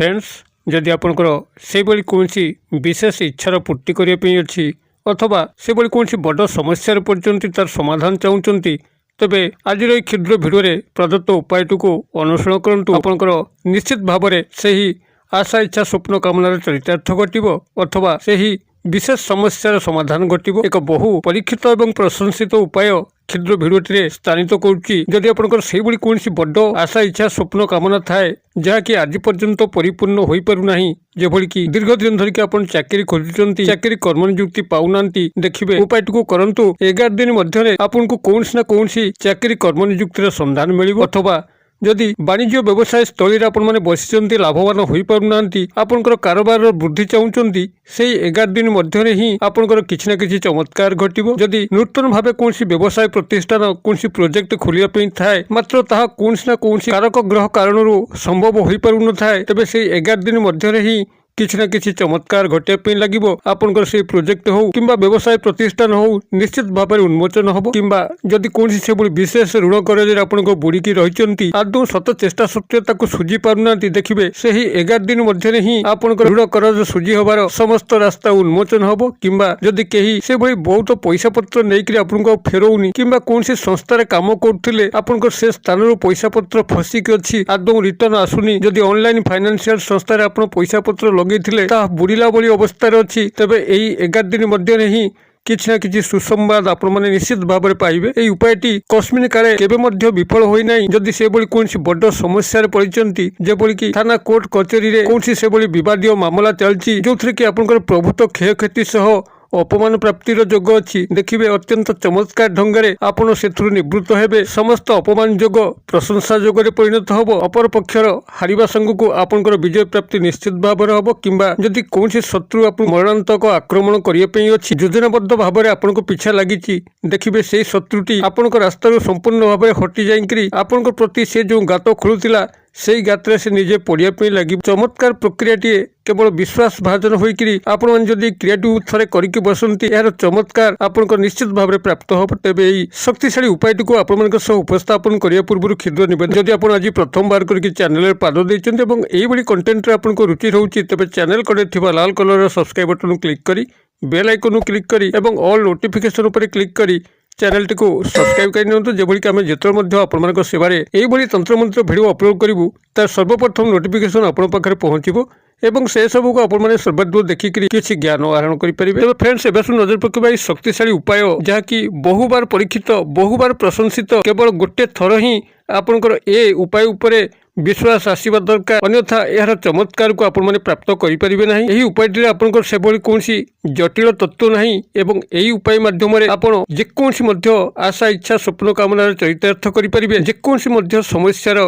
Friends जदि आपंकर से कौन विशेष इच्छार पूर्ति करने अच्छी अथवा से कौन बड़ समस्या पड़ते तार समाधान चाहते तेबे आज क्षुद्र भिडियो प्रदत्त उपायटी को अनुसरण करूँ आपंकर निश्चित भाव में से आशा इच्छा स्वप्न कामनार चरितार्थ घटव अथवा से विशेष समस्यार समाधान घटव एक बहु परीक्षित और प्रशंसित उपाय क्षुद्र भिडियोटी स्थानित करुच्ची जदि आपंकर से कौन बड़ आशा इच्छा स्वप्न कामना थाए जहाँकि आज पर्यंत परिपूर्ण हो पारना जेभली कि दीर्घ दिन धरिक आप चाकरी खोजुंट चाकरी कर्म नियुक्ति पाऊना देखिए उपायटी को करंतु 11 दिन मध्य आपको कौन ना कौन चाकरी कर्म नियुक्तिर संधान मिल अथवा जदि वाणिज्य व्यवसाय स्थल आपने बसी लाभवान हो पारना आपंकर कारोबार वृद्धि चाहते से 11 दिन मध्य ही आपंकर किसी न कि चमत्कार घटव जदि नूतन भाव कौन व्यवसाय प्रतिष्ठान कौन प्रोजेक्ट खोलिया थाए मात्र ताहा कौन ना कौन कारक ग्रह कारण संभव हो पार न थाए तेबे से 11 दिन मध्य ही किसी न कि चमत्कार घटापी लगे आपंकर से प्रोजेक्ट हो कि व्यवसाय प्रतिष्ठान हो निश्चित भाव में उन्मोचन हम कि जदि कौन से विशेष ऋण कर आपको बुड़ीकी रही आदौ शत चेष्टा सत्वे सुझी पारना देखिए से 11 दिन मध्य ही आपंकर ऋण कर सुझी हबार समस्त रास्ता उन्मोचन हम कि जदि कहीं से बहुत पैसा पत्र नहीं आपको फेरौनी कि कौन संस्थार कम करते आपंकर से स्थान पैसा पत्र फसिक अच्छी आदौ रिटर्न आसुनी जदि ऑनलाइन फाइनेंशियल संस्थार आप पैसा पत्र लगे बुड़ीला भली अवस्था अच्छी तेबे यही 11 दिन मध्य ही किसी न कि सुसंवाद आप निश्चित भाव में पाइबे। यह उपायटी कस्मिन काले केबे विफल होना जदि से कौन बड़ समस्या पड़ते जेभली कि थाना कोर्ट कचेरी कौन से विवाद मामला चलती जो थी कि आपंकर प्रभुत्व क्षयक्षति सह अपमान प्राप्तिर जोग अच्छी देखिए अत्यंत चमत्कार ढंगे आपड़ से निवृत्त हेबे समस्त अपमान जोग प्रशंसा जोगरे परिणत हम अपर पक्षर हारिबा संग को आपंकर विजय प्राप्ति निश्चित भाव में हम कि जदि कौन शत्रु आप मरणांतक आक्रमण करने अच्छी योजनाबद्ध भाव में आपको पिछा लगी देखिए से शत्रुटी आपण रास्तार संपूर्ण भाव में हटि जाइकरी आपण प्रति से जो गात खोलुला से गात्रे से निजे पड़िया लगे चमत्कार प्रक्रियाटी केवल विश्वास भाजन होकर आपण जदि क्रियाटी थे करके बसती यार चमत्कार आपंकर निश्चित भाव में प्राप्त हो तेबे यही शक्तिशाली उपायटी को आपण उपस्थापन करने पूर्व क्षुद्र निवेदन जदि आप आज प्रथम बार करके चैनल पाद देते यही कंटेंट आपको रुचि रोचे तेज चैनल कड़े थी लाल कलर सब्सक्राइब बटन क्लिक करी बेल आइकन क्लिक करी एवं ऑल नोटिफिकेशन पर क्लिक करी चैनल टी को सब्सक्राइब कर जेभली कि आम जिते आपण सेवार यही तंत्र मंत्र भिडियो अपलोड करूँ तार सर्वप्रथम नोटिफिकेशन आपण पाखे पहुँचो एवं से सब को आपने सर्वादूर देखिक किसी ज्ञान आहरण करेंगे। फ्रेंड्स एवं नजर पकड़ शक्तिशाली उपाय जहाँकि बहुबार परीक्षित बहुबार प्रशंसित केवल गोटे थर ही आपंकर ए उपाय उपरे विश्वास आसवा दरकार अन्यथा यार चमत्कार को आपण प्राप्त करें ना। यही उपायटी आपंकर से कौन जटिल तत्व नहीं एवं यही उपाय माध्यम आपड़ जेकोसी आशा इच्छा स्वप्न कामनार चरितार्थ करेंगे जेकोसी समस्यार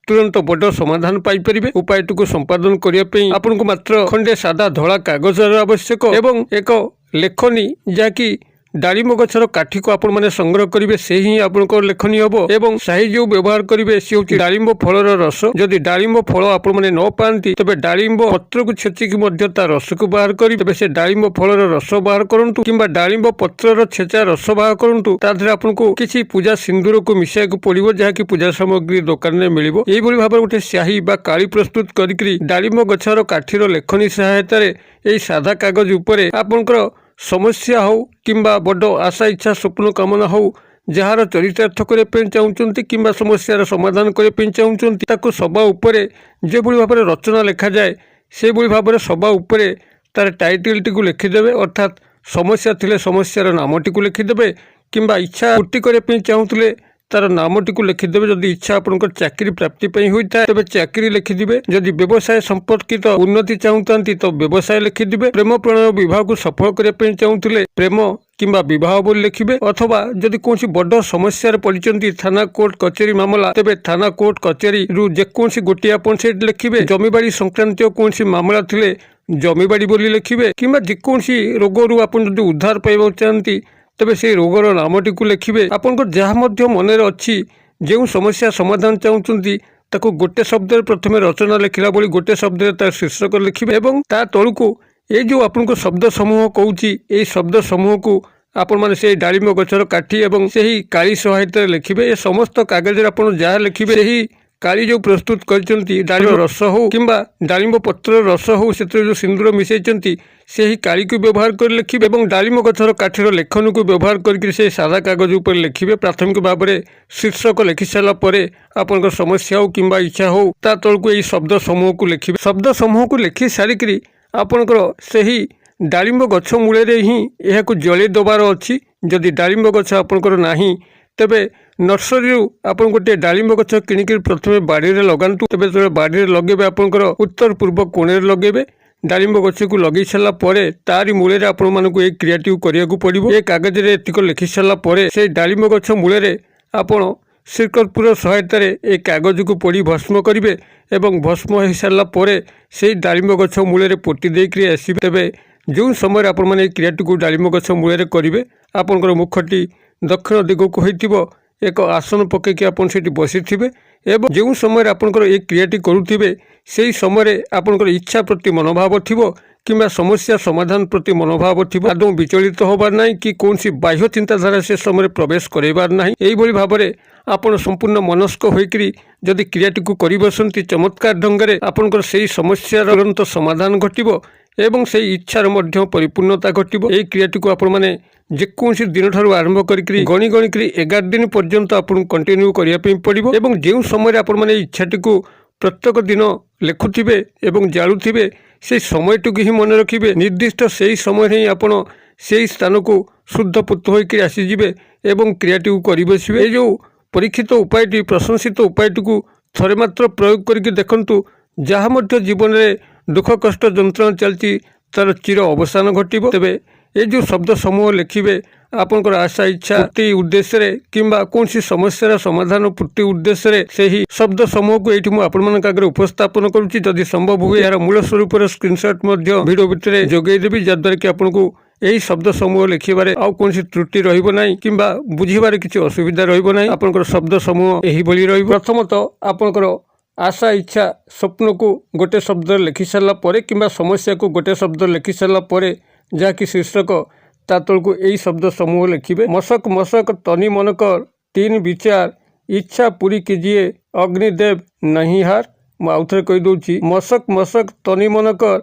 तुरंत बड़ समाधान पाइपर उपायटी को संपादन करने आपको मात्र खंडे सादा धला कागजर आवश्यक एवं एक लेखनी जहाँकि डालिम गछर काठी को आपण मैंने संग्रह करेंगे से ही आपंकर लेखनी हम एवं साही जो व्यवहार करेंगे सी हूँ डालिम फलर रस जदि डालिम फल आपण मैंने न पाती तेज डालिम पत्र को छेचिकी रस को बाहर करें तेज से डालिम फलर रस बाहर करूँ कि डालिम पत्र छेचा रस बाहर करूँ तादे आपको किसी पूजा सिंदूर को मिसाई पड़ो जहाँकि पूजा सामग्री दुकान में मिल यही भाव में गोटे स्याही काली प्रस्तुत करी डालिम गछर काठीर लेखनी सहायतार यही सादा कागज उपरे आपंकर समस्या हो कि बड़ आशा इच्छा स्वप्न कामना हो जार चरितार्थ करने चाहते कि समस्यार समाधान करने चाहते सभा उपरे जो भाव में रचना लिखा जाए से भाव में सभा उपरे तार टाइटल टी लिखिदेवे अर्थात समस्या थिले समस्यार नामटी को लिखिदेवे कि इच्छा पूर्ति करने चाहूले तार नामटी को लिखिदेवे जदि इच्छा आपंकर चाकरी प्राप्ति होता है तेज चाकरी लिखिदे जदि व्यवसाय संपर्कित उन्नति चाहूती तो व्यवसाय लिखिदे प्रेम प्रणय विवाह को सफल करने चाहूले प्रेम किंबा विवाह बोली लिखिबे अथवा जदि कौन बड़ समस्या पड़ते थाना कोर्ट कचेरी मामला तेबे थाना कोर्ट कचेरी रु जेकोसी गोटे आपन से लिखिबे जमीबाड़ी संक्रांत कौन मामला थिले जमीबाड़ी बोली लिखिबे किंबा जेकोसी रोगरू आपन जदि उद्धार पाइबा चाहती तेबे से रोगर नामटी को लिखिबे आपनको जहाँ मन अच्छी जो समस्या समाधान चाहते ताको गोटे शब्द प्रथम रचना लिखला बोली गोटे शब्द तार शीर्षक लिखिबे एवं ता तलू ये जो आपको शब्द समूह कहूँ ये शब्द समूह को आपण मैंने से डालिम गछर काठी एवं से ही काली सहायता लिखिबे ये समस्त कागज आप जहाँ लिखिबे से କାଳି ଯେଉଁ ପ୍ରସ୍ତୁତ କରିଛନ୍ତି ଡାଳିମ୍ବ ରସ ହେଉ କିମ୍ବା ଡାଳିମ୍ବ ପତ୍ରର ରସ ହେଉ ସେଥିରେ ଯେଉଁ ସିନ୍ଦୁର ମିଶାଇଛନ୍ତି ସେହି କାଳିକୁ ବ୍ୟବହାର କରି ଲେଖିବେ ଏବଂ ଡାଳିମ୍ବ ଗଛର କାଠିର ଲେଖନକୁ ବ୍ୟବହାର କରିକି ସେହି ସାଦା କାଗଜ ଉପରେ ଲେଖିବେ। ପ୍ରାଥମିକ ଭାବରେ ଶୀର୍ଷକ ଲେଖିସାରିଲା ପରେ ଆପଣଙ୍କର ସମସ୍ୟା ହେଉ କିମ୍ବା ଇଚ୍ଛା ହେଉ ତା ତଳକୁ ଏହି ଶବ୍ଦ ସମୂହକୁ ଲେଖିବେ। ଶବ୍ଦ ସମୂହକୁ ଲେଖି ସାରିକିରି ଆପଣଙ୍କର ସେହି ଡାଳିମ୍ବ ଗଛ ମୂଳରେ ହିଁ ଏହାକୁ ଜଳେଇ ଦେବାର ଅଛି। ଯଦି ଡାଳିମ୍ବ ଗଛ ଆପଣଙ୍କର ନାହିଁ ତେବେ ନର୍ସରୀରୁ ଆପଣ ଗୋଟିଏ ଡାଳିମ୍ବ ଗଛ କିଣିକି ପ୍ରଥମେ ବାଡ଼ିରେ ଲଗାନ୍ତୁ। ତେବେ ଯେତେବେଳେ ବାଡ଼ିରେ ଲଗାଇବେ ଆପଣଙ୍କର ଉତ୍ତର ପୂର୍ବ କୋଣରେ ଲଗାଇବେ। ଡାଳିମ୍ବ ଗଛକୁ ଲଗାଇ ସାରିଲା ପରେ ତାରି ମୂଳରେ ଆପଣମାନଙ୍କୁ ଏହି କ୍ରିୟାଟିକୁ କରିବାକୁ ପଡ଼ିବ। ଏ କାଗଜରେ ଏତିକ ଲେଖି ସାରିଲା ପରେ ସେହି ଡାଳିମ୍ବ ଗଛ ମୂଳରେ ଆପଣ ଶ୍ରୀକର୍ପୂର ସହାୟତାରେ ଏହି କାଗଜକୁ ପୋଡ଼ି ଭସ୍ମ କରିବେ ଏବଂ ଭସ୍ମ ହୋଇସାରିଲା ପରେ ସେହି ଡାଳିମ୍ବ ଗଛ ମୂଳରେ ପୋତି ଦେଇକରି ଆସିବେ। ତେବେ ଯେଉଁ ସମୟରେ ଆପଣମାନେ ଏହି କ୍ରିୟାଟିକୁ ଡାଳିମ୍ବ ଗଛ ମୂଳରେ କରିବେ ଆପଣଙ୍କର ମୁଖଟି ଦକ୍ଷିଣ ଦିଗକୁ ହୋଇଥିବ। ଏକ ଆସନ ପକାଇକି ଆପଣ ସେଠି ବସିଥିବେ ଏବଂ ଯେଉଁ ସମୟରେ ଆପଣଙ୍କର ଏହି କ୍ରିୟାଟି କରୁଥିବେ ସେହି ସମୟରେ ଆପଣଙ୍କର ଇଚ୍ଛା ପ୍ରତି ମନୋଭାବ ଥିବ କିମ୍ବା ସମସ୍ୟା ସମାଧାନ ପ୍ରତି ମନୋଭାବ ଥିବ। ଆଦୌ ବିଚଳିତ ହେବାର ନାହିଁ କି କୌଣସି ବାହ୍ୟ ଚିନ୍ତାଧାରା ସେ ସମୟରେ ପ୍ରବେଶ କରାଇବାର ନାହିଁ। ଏହିଭଳି ଭାବରେ ଆପଣ ସମ୍ପୂର୍ଣ୍ଣ ମନସ୍କ ହୋଇକରି ଯଦି କ୍ରିୟାଟିକୁ କରି ବସନ୍ତି ଚମତ୍କାର ଢଙ୍ଗରେ ଆପଣଙ୍କର ସେହି ସମସ୍ୟାର ତୁରନ୍ତ ସମାଧାନ ଘଟିବ ଏବଂ ସେହି ଇଚ୍ଛାର ମଧ୍ୟ ପରିପୂର୍ଣ୍ଣତା ଘଟିବ। ଏହି କ୍ରିୟାଟିକୁ ଆପଣମାନେ ଯେକୌଣସି ଦିନଠାରୁ ଆରମ୍ଭ କରିକି ଗଣି 11 ଦିନ ପର୍ଯ୍ୟନ୍ତ ଆପଣଙ୍କୁ କଣ୍ଟିନ୍ୟୁ କରିବା ପାଇଁ ପଡ଼ିବ ଏବଂ ଯେଉଁ ସମୟରେ ଆପଣମାନେ ଏହି ଇଚ୍ଛାଟିକୁ ପ୍ରତ୍ୟେକ ଦିନ ଲେଖୁଥିବେ ଏବଂ ଜାଳୁଥିବେ ସେହି ସମୟଟିକୁ ହିଁ ମନେ ରଖିବେ। ନିର୍ଦ୍ଦିଷ୍ଟ ସେହି ସମୟରେ ହିଁ ଆପଣ ସେହି ସ୍ଥାନକୁ ଶୁଦ୍ଧ ପୂତ ହୋଇକି ଆସିଯିବେ ଏବଂ କ୍ରିୟାଟିକୁ କରି ବସିବେ। ଏହି ଯେଉଁ ପରୀକ୍ଷିତ ଉପାୟଟି ପ୍ରଶଂସିତ ଉପାୟଟିକୁ ଥରେ ମାତ୍ର ପ୍ରୟୋଗ କରିକି ଦେଖନ୍ତୁ। ଯାହା ମଧ୍ୟ ଜୀବନରେ ଦୁଃଖ କଷ୍ଟ ଯନ୍ତ୍ରଣା ଚାଲିଛି ତାର ଚିର ଅବସାନ ଘଟିବ। ତେବେ ଏ ଯେଉଁ ଶବ୍ଦ ସମୂହ ଲେଖିବେ ଆପଣଙ୍କର ଆଶା ଇଚ୍ଛା ପୂର୍ତ୍ତି ଉଦ୍ଦେଶ୍ୟରେ କିମ୍ବା କୌଣସି ସମସ୍ୟାର ସମାଧାନ ପୂର୍ତ୍ତି ଉଦ୍ଦେଶ୍ୟରେ ସେହି ଶବ୍ଦ ସମୂହକୁ ଏଇଠି ମୁଁ ଆପଣମାନଙ୍କ ଆଗରେ ଉପସ୍ଥାପନ କରୁଛି। ଯଦି ସମ୍ଭବ ହୁଏ ଏହାର ମୂଳ ସ୍ୱରୂପର ସ୍କ୍ରିନଶଟ୍ ମଧ୍ୟ ଭିଡ଼ିଓ ଭିତରେ ଯୋଗାଇ ଦେବି, ଯାହାଦ୍ୱାରା କି ଆପଣଙ୍କୁ ଏହି ଶବ୍ଦ ସମୂହ ଲେଖିବାରେ ଆଉ କୌଣସି ତ୍ରୁଟି ରହିବ ନାହିଁ କିମ୍ବା ବୁଝିବାରେ କିଛି ଅସୁବିଧା ରହିବ ନାହିଁ। ଆପଣଙ୍କର ଶବ୍ଦ ସମୂହ ଏହିଭଳି ରହିବ। ପ୍ରଥମତଃ ଆପଣଙ୍କର ଆଶା ଇଚ୍ଛା ସ୍ୱପ୍ନକୁ ଗୋଟେ ଶବ୍ଦରେ ଲେଖି ସାରିଲା ପରେ କିମ୍ବା ସମସ୍ୟାକୁ ଗୋଟେ ଶବ୍ଦରେ ଲେଖି ସାରିଲା ପରେ ଯାହାକି ଶୀର୍ଷକ ତା ତଳକୁ ଏହି ଶବ୍ଦ ସମୂହ ଲେଖିବେ। ମଶକ ମଶକ ତନି ମନକର ତିନ ବିଚାର ଇଚ୍ଛା ପୁରୀ କିଜିଏ ଅଗ୍ନିଦେବ ନାହିଁ ହାର। ମୁଁ ଆଉଥରେ କହିଦେଉଛି, ମଶକ ମଶକ ତନି ମନକର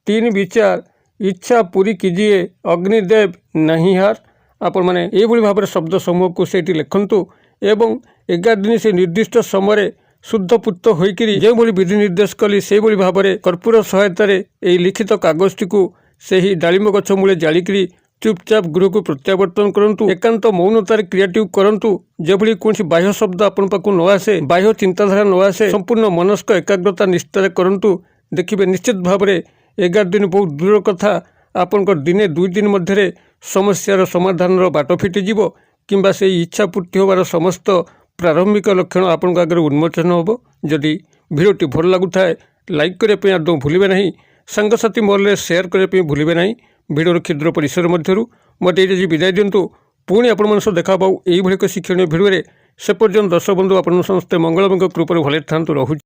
ତିନ ବିଚାର ଇଚ୍ଛା ପୁରୀ କିଜିଏ ଅଗ୍ନିଦେବ ନାହିଁ ହାର। ଆପଣମାନେ ଏହିଭଳି ଭାବରେ ଶବ୍ଦ ସମୂହକୁ ସେଇଠି ଲେଖନ୍ତୁ ଏବଂ 11 ଦିନ ସେ ନିର୍ଦ୍ଦିଷ୍ଟ ସମୟରେ ଶୁଦ୍ଧ ପୂତ ହୋଇକରି ଯେଉଁଭଳି ବିଧି ନିର୍ଦ୍ଦେଶ କଲି ସେହିଭଳି ଭାବରେ କର୍ପୂର ସହାୟତାରେ ଏହି ଲିଖିତ କାଗଜଟିକୁ ସେହି ଡାଳିମ୍ବ ଗଛ ମୂଳେ ଜାଳିକରି ଚୁପଚାପ ଗୃହକୁ ପ୍ରତ୍ୟାବର୍ତ୍ତନ କରନ୍ତୁ। ଏକାନ୍ତ ମୌନତାରେ କ୍ରିୟାଟିକୁ କରନ୍ତୁ, ଯେଭଳି କୌଣସି ବାହ୍ୟ ଶବ୍ଦ ଆପଣ ପାଖକୁ ନ ଆସେ, ବାହ୍ୟ ଚିନ୍ତାଧାରା ନ ଆସେ। ସମ୍ପୂର୍ଣ୍ଣ ମନସ୍କ ଏକାଗ୍ରତା ନିଷ୍ଠାରେ କରନ୍ତୁ। ଦେଖିବେ ନିଶ୍ଚିତ ଭାବରେ 11 ଦିନ ବହୁତ ଦୂର କଥା ଆପଣଙ୍କର ଦିନେ 2 ଦିନ ମଧ୍ୟରେ ସମସ୍ୟାର ସମାଧାନର ବାଟ ଫିଟିଯିବ କିମ୍ବା ସେହି ଇଚ୍ଛା ପୂର୍ତ୍ତି ହେବାର ସମସ୍ତ ପ୍ରାରମ୍ଭିକ ଲକ୍ଷଣ ଆପଣଙ୍କ ଆଗରେ ଉନ୍ମୋଚନ ହେବ। ଯଦି ଭିଡ଼ିଓଟି ଭଲ ଲାଗୁଥାଏ ଲାଇକ୍ କରିବା ପାଇଁ ଆଦୌ ଭୁଲିବେ ନାହିଁ। ସାଙ୍ଗସାଥି ମହଲରେ ସେୟାର କରିବା ପାଇଁ ଭୁଲିବେ ନାହିଁ। ଭିଡ଼ିଓର କ୍ଷୁଦ୍ର ପରିସର ମଧ୍ୟରୁ ମୋତେ ଏଇଠି ବିଦାୟ ଦିଅନ୍ତୁ। ପୁଣି ଆପଣମାନଙ୍କ ସହ ଦେଖା ହେବା ଏଇଭଳି ଏକ ଶିକ୍ଷଣୀୟ ଭିଡ଼ିଓରେ। ସେ ପର୍ଯ୍ୟନ୍ତ ଦର୍ଶକ ବନ୍ଧୁ ଆପଣ ସମସ୍ତେ ମଙ୍ଗଳମଙ୍କ କୃପାରୁ ଭଲରେ ଥାନ୍ତୁ। ରହୁଛି।